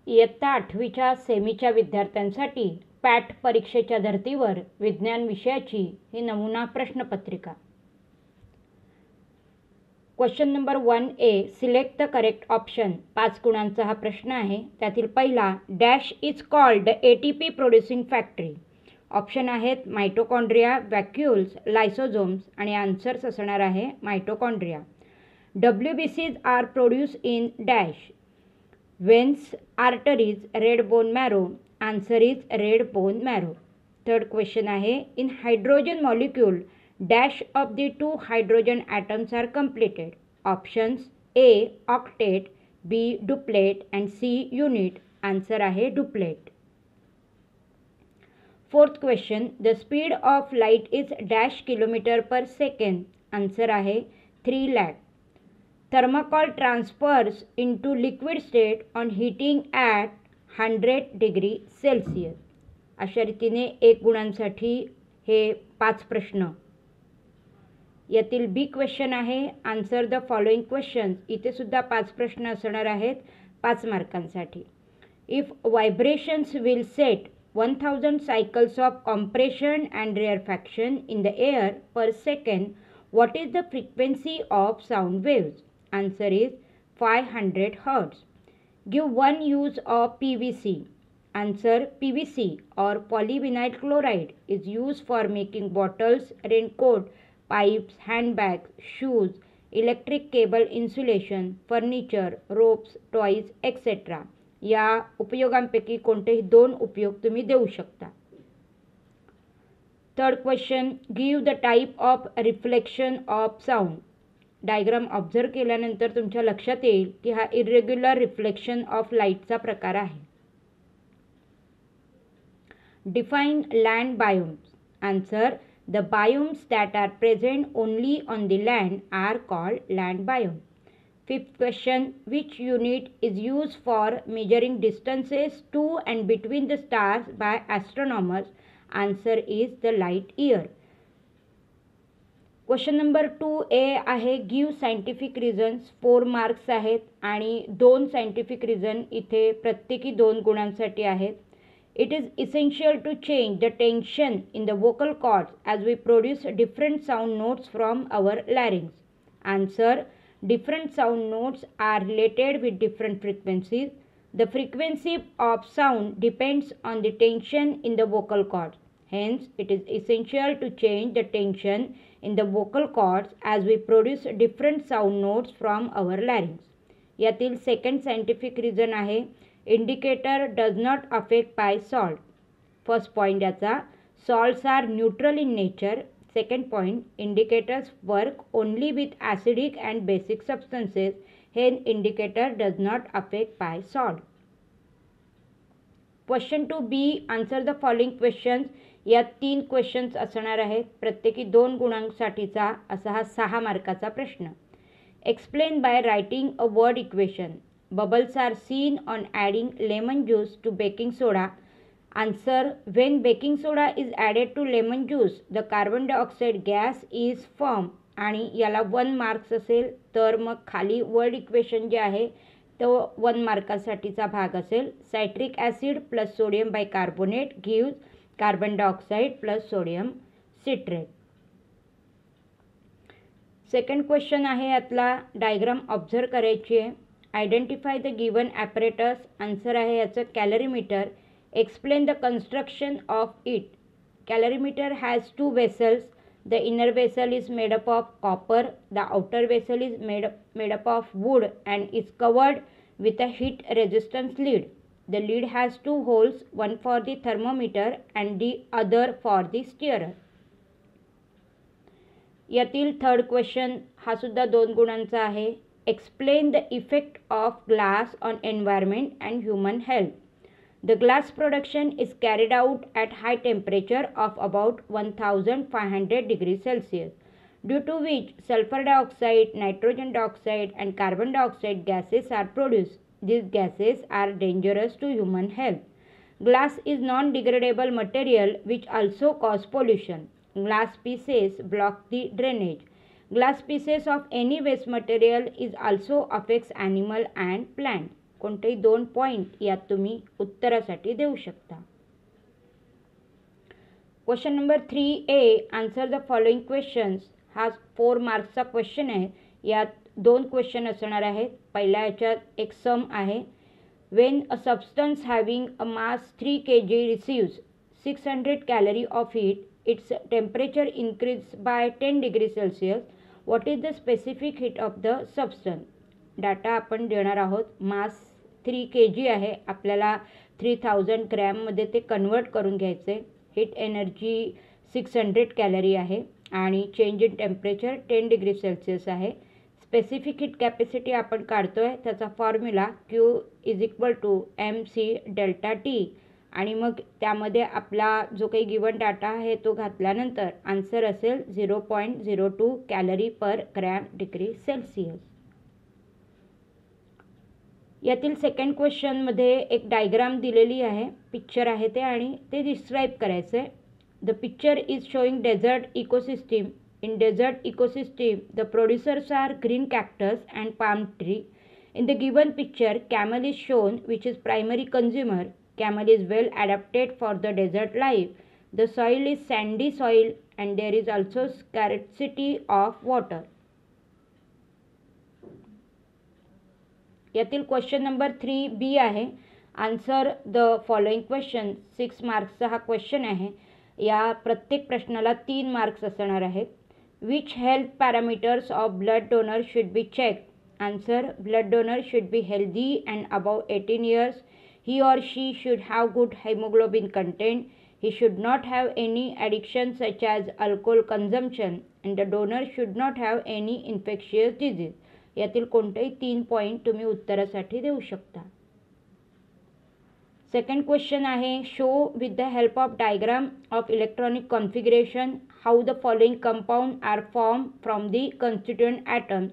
इयत्ता 8वीच्या सेमीच्या विद्यार्थ्यांसाठी पॅट परीक्षेच्या धर्तीवर विज्ञान विषयाची ही नमुना प्रश्नपत्रिका. Question number 1A, select the correct option. 5 गुणांचा हा प्रश्न आहे. त्यातील पहिला, dash is called ATP producing factory. Option आहेत मायटोकॉन्ड्रिया, व्हॅक्युल्स, लायसोझोम्स आणि आन्सर्स असणार आहे mitochondria. WBCs are produce in dash. Veins, arteries, red bone marrow. Answer is red bone marrow. Third question आहे, in hydrogen molecule, dash of the 2 hydrogen atoms are completed. Options A, octet, B, duplet and C, unit. Answer आहे duplet. Fourth question, the speed of light is dash kilometer per second. Answer आहे 3 lakh. Thermocol transfers into liquid state on heating at 100 degree Celsius. अशा रीतीने 1 गुणांसाठी हे 5 प्रश्न. यातील B question आहे, answer the following questions. इथे सुद्धा 5 प्रश्न असणार आहेत 5 मार्कांसाठी. If vibrations will set 1000 cycles of compression and rarefaction in the air per second, what is the frequency of sound waves? Answer is 500 Hz. Give one use of PVC. Answer, PVC or polyvinyl chloride is used for making bottles, raincoat, pipes, handbags, shoes, electric cable insulation, furniture, ropes, toys, etc. या उपयोगांपैकी कोणतेही 2 उपयोग तुम्ही देऊ शकता. Third question, give the type of reflection of sound. Diagram observe केल्यानंतर तुमच्या लक्षात येईल की हा इरेग्युलर रिफ्लेक्शन ऑफ लाईटचा प्रकार आहे. Define land biomes. Answer, the biomes that are present only on the land are called land biome. Fifth question, which unit is use for measuring distances to and between the stars by astronomers? Answer is the light year. Question number 2A आहे, give scientific reasons. 4 marks आहेत आणि 2 scientific reason इथे प्रत्येकी 2 गुणांसाठी आहेत. It is essential to change the tension in the vocal cords as we produce different sound notes from our larynx. Answer, different sound notes are related with different frequencies. The frequency of sound depends on the tension in the vocal cords. Hence, it is essential to change the tension in the vocal cords as we produce different sound notes from our larynx. यातील second scientific reason आहे, indicator does not affect by salt. First point याचा, salts are neutral in nature. Second point, indicators work only with acidic and basic substances. Hence indicator does not affect by salt. Question 2B, answer the following questions. यात 3 questions असणार आहेत. प्रत्येकी 2 गुणांसाठीचा असा हा 6 मार्काचा प्रश्न. Explain by writing a word equation. Bubbles are seen on adding lemon juice to baking soda. Answer, when baking soda is added to lemon juice the carbon dioxide gas is form. आणि याला 1 marks असेल तर मग खाली word equation जे आहे तो 1 मार्कासाठीचा भाग असेल. Citric acid plus sodium bicarbonate gives carbon dioxide plus sodium citrate. Second question आहे, यातला डायग्राम ऑब्झर्व करायची आहे. Identify the given apparatus. Answer आहे याचं कॅलरीमीटर. Explain the construction of it. कॅलरीमीटर has 2 vessels. The inner vessel is made up of copper. The outer vessel is made up of wood and is covered with a heat resistance lid. The lid has 2 holes, one for the thermometer and the other for the stirrer. यातील third question हा सुद्धा 2 गुणांचा आहे. Explain the effect of glass on environment and human health. The glass production is carried out at high temperature of about 1500 degrees Celsius, due to which sulfur dioxide, nitrogen dioxide and carbon dioxide gases are produced. These gases are dangerous to human health. Glass is non-degradable material which also cause pollution. Glass pieces block the drainage. Glass pieces of any waste material is also affects animal and plant. कोणतेही 2 point यात तुम्ही उत्तरासाठी देऊ शकता. Question number 3A, answer the following questions. हा 4 मार्क्सचा question आहे. यात 2 question असणार आहेत. पहिल्या याच्यात एक सम आहे. When a substance having a mass 3 kg receives 600 calorie of heat, its temperature increases by 10 degrees Celsius. What is the specific heat of the substance? Data आपण देणार आहोत. मास 3 kg आहे. आपल्याला 3000 ग्रॅममध्ये ते कन्वर्ट करून घ्यायचे. हीट एनर्जी 600 कॅलरी आहे आणि change in temperature 10 degree Celsius आहे. स्पेसिफिक हीट कॅपॅसिटी आपण काढतोय. त्याचा फॉर्म्युला Q = mc∆T आणि मग त्यामध्ये आपला जो काही गिवन डाटा आहे तो घातल्यानंतर आन्सर असेल 0.02 कॅलरी पर ग्रॅम डिग्री सेल्सिअस. यातील सेकंड क्वेश्चनमध्ये एक डायग्राम दिलेली आहे. पिक्चर आहे ते आणि ते डिस्क्राईब करायचं आहे. The picture is showing desert ecosystem. In desert ecosystem, the producers are green cactus and palm tree. In the given picture, camel is shown, which is primary consumer. Camel is well adapted for the desert life. The soil is sandy soil and there is also scarcity of water. यातील question number 3B आहे. Answer the following question. 6 मार्क्सचा हा question आहे. या प्रत्येक प्रश्नाला 3 marks असणार आहेत. Which health parameters of blood donor should be checked? Answer: blood donor should be healthy and above 18 years. He or she should have good hemoglobin content. He should not have any addiction such as alcohol consumption and the donor should not have any infectious disease. यातील कोणतेही 3 point तुम्ही उत्तरासाठी देऊ शकता. Second question आहे. Show with the help of diagram of electronic configuration how the following compound are form from the constituent atom.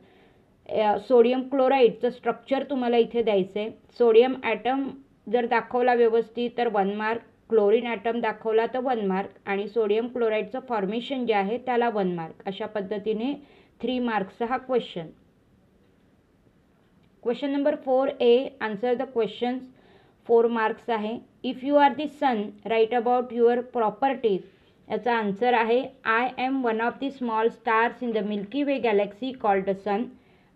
Sodium क्लोराईडचं structure तुम्हाला इथे द्यायचं आहे. सोडियम ॲटम जर दाखवला व्यवस्थित तर 1 मार्क, क्लोरीन ॲटम दाखवला तर 1 मार्क आणि सोडियम क्लोराईडचं फॉर्मेशन जे आहे त्याला 1 मार्क. अशा पद्धतीने 3 मार्क्सचा हा question. Question number 4A, answer the questions. 4 marks आहे. If you are the sun, right about your properties. याचा आन्सर आहे I am one of the small stars in the Milky Way galaxy called the sun.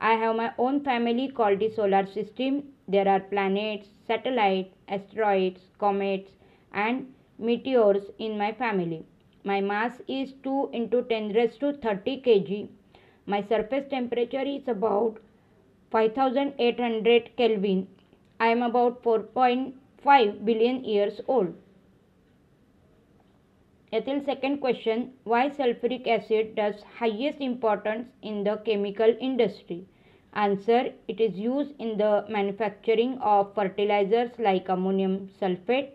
I have my own family called the solar system. There are planets, satellite, asteroids, comets and meteors in my family. My mass is 2 × 10⁻30 kg. My surface temperature is about 5800 Kelvin. I am about 4.5 billion years old. यातील second question. Why sulfuric acid does highest importance in the chemical industry? Answer: it is used in the manufacturing of fertilizers like ammonium sulfate.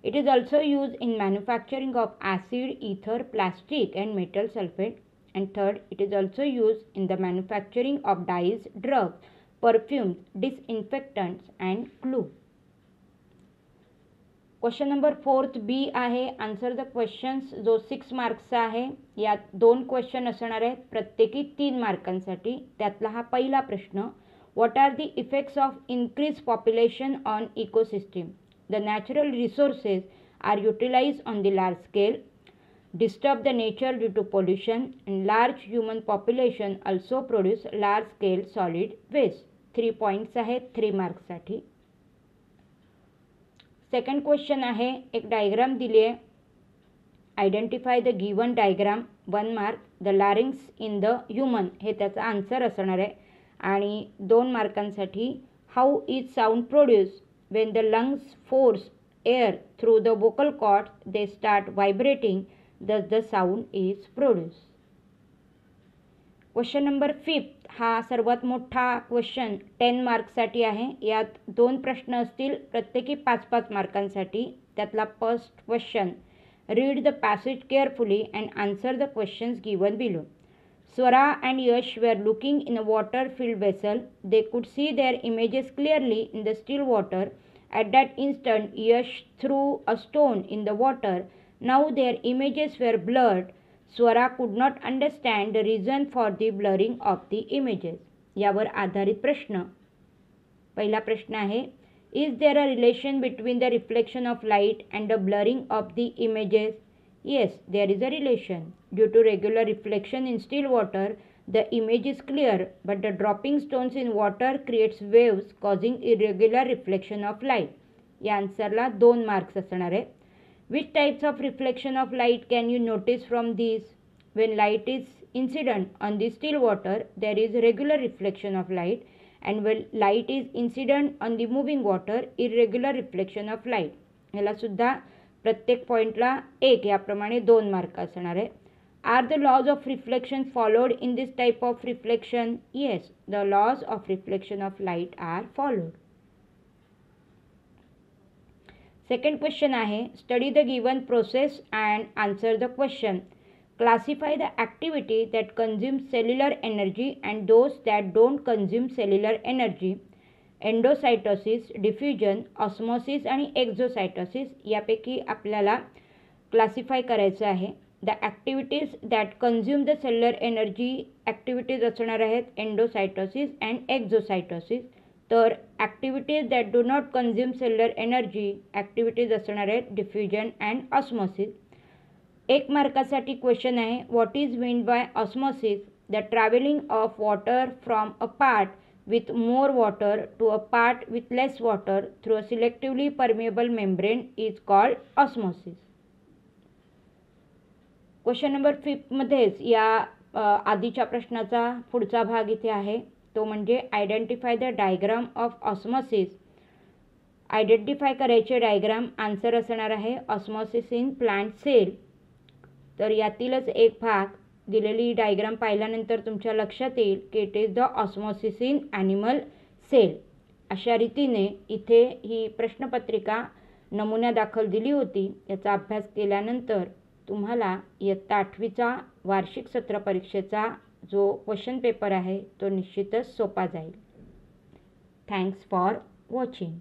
It is also used in manufacturing of acid, ether, plastic and metal sulfate. And third, it is also used in the manufacturing of dyes, drugs, perfumes, disinfectants and glue. Question number 4B आहे. Answer the questions. जो 6 मार्क्सचा आहे. यात 2 question असणार आहेत, प्रत्येकी 3 मार्कांसाठी. त्यातला हा पहिला प्रश्न. What are the effects of increase population on ecosystem? The natural resources are utilised on the large scale, disturb the nature due to pollution, and large human population also produce large scale solid waste. 3 points आहेत 3 मार्क्ससाठी. Second question आहे. एक diagram दिली आहे. Identify the given diagram. 1 mark. The larynx in the human हे त्याचा answer असणार आहे. आणि 2 मार्कांसाठी how is sound produce? When the lungs force air through the vocal cords they start vibrating, thus the sound is produced. Question number 5 हा सर्वात मोठा question 10 मार्क्ससाठी आहे. यात 2 प्रश्न असतील, प्रत्येकी 5-5 मार्कांसाठी. त्यातला first question. Read the passage carefully and answer the questions given below. Swara and Yash were looking in a water-filled vessel. They could see their images clearly in the still water. At that instant, Yash threw a stone in the water. Now their images were blurred. Swara could not understand the reason for the blurring of the images. यावर आधारित प्रश्न. पहिला प्रश्न आहे. Is there a relation between the reflection of light and the blurring of the images? Yes, there is a relation. Due to regular reflection in still water, the image is clear, but the dropping stones in water creates waves causing irregular reflection of light. या आन्सरला 2 marks असणार आहे. Which types of reflection of light can you notice from these? When light is incident on the still water, there is regular reflection of light, and when light is incident on the moving water, irregular reflection of light. याला सुद्धा प्रत्येक पॉइंटला 1 याप्रमाणे 2 mark असणार आहे. Are the laws of reflection followed in this type of reflection? Yes, the laws of reflection of light are followed. Second question आहे, study the given process and answer the question. Classify the activity that consumes cellular energy and those that don't consume cellular energy. Endocytosis, diffusion, osmosis आणि exocytosis यापैकी आपल्याला classify करायचं आहे. The activities that consume the cellular energy activities असणार आहेत endocytosis and exocytosis. तर activities that do not consume cellular energy activities असणार आहेत डिफ्युजन अँड ऑस्मोसिस. 1 मार्कासाठी क्वेश्चन आहे, what is mean by osmosis? The travelling of water from a part with more water to a part with less water through a selectively permeable membrane is called osmosis. Question number 5 मध्येच या आधीच्या प्रश्नाचा पुढचा भाग इथे आहे, तो म्हणजे identify the diagram of osmosis. Identify करायचे डायग्राम. आन्सर असणार आहे ऑस्मोसिस इन प्लांट सेल. तर यातीलच एक भाग दिलेली डायग्राम पाहिल्यानंतर तुमच्या लक्षात येईल की it is the osmosis in animal cell. अशा रीतीने इथे ही प्रश्नपत्रिका नमुन्या दाखल दिली होती. याचा अभ्यास केल्यानंतर तुम्हाला इयत्ता 8वीचा वार्षिक सत्र परीक्षेचा जो क्वेश्चन पेपर आहे तो निश्चितच सोपा जाईल. Thanks for watching.